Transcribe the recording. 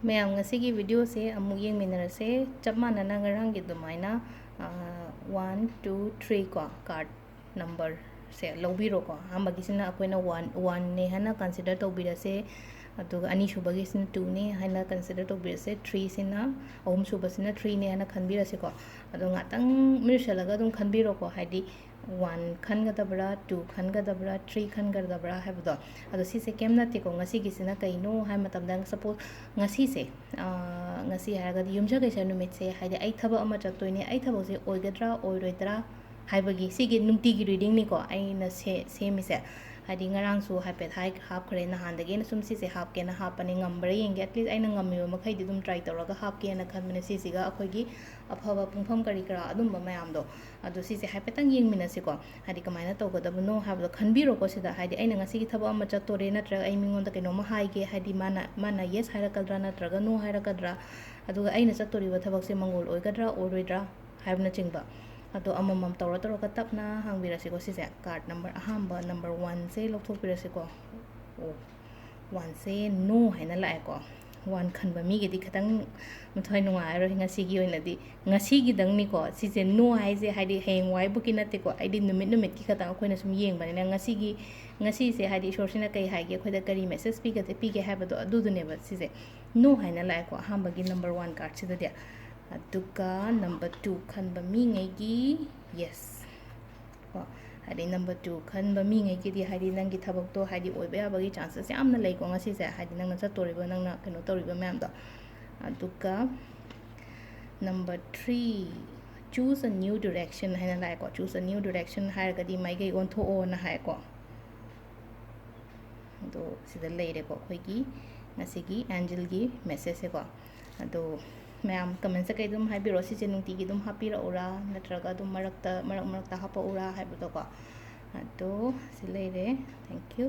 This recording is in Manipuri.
ma'am ngasi video se amuk yeng minara se chap manana ngarang gi dumaina 1 2 3 ko card number se lobiro ko amagi sina akoina 1 ne hana consider to bira se aduga ani subagi sina 2 ne hana consider to bira se 3 sina ahum subasina 3 ne hana khanbira se ko adu ngatang mirsalaga dum khanbiro ko haidi 1 खनगदबरा 2 खनगदबरा 3 खनगदबरा हैबदो अदो सिसे केम नते को ngasi gisina kaino hai matam dang suppose ngasi se ngasi haraga yumja gaisa numit se haide ai thaba ama chatoine ai thabo se oigadra oiroidra haibagi sige numti gi reading ni ko ai na se mi se haidi ngarang su haipet hai hap khare na handage na sum si se hap ke na hap ani ngambra yenge at least ai na ngammi ma khai di dum try tawraga hap ke na khan mene si siga akhoi afaba pungpham kari kara adum ba mayam do adu si se haipetang yeng mina se ko haidi kamaina tawgadabno habdo khanbiro ko sida haidi aina ngasi gi thaba ama chatore natra ai mingon da keno ma haige haidi mana yes hairakadra natraga no hairakadra aduga aina chatori ba thabak se mangol oigadra oiroidra haibna chingba ado amamam tawra tawra tapna hangbira se ko si se card number ahamba number 1 se lokthok pira se ko 1 se no haina la ko 1 khanba mi gi di khatang muthai nungai ro ngasi gi oina di ngasi gi dang ni ko si se no hai se haidi heng wai bu ki nate ko aidi numit ki khatang akoina sum yeng bani na ngasi se haidi sorsina kai hai ge khoida kari message pi ge habado adu du ne ba si se no haina la ko ahamba gi number 1 card si da dia aduka number 2 khanba mi ngai gi yes hadi number 2 khanba mi ngai gi di hadi nang gi thabak to hadi oiba ya bagi chances yamna lai ko ngasi se hadi nang na chatoriba nang na keno toriba ma'am do aduka number 3 choose a new direction haina lai ko choose a new direction hai ga di mai gai on tho o na hai ko do sida leire ko khoi gi ngasi gi angel gi message ko ado ma'am comment से कई दुम हाई बिरो सी नुंती की दुम हापीरा उरा नत्रगा दुम मरकता हापा उरा हाइबतो को तो सिलेरे थैंक यू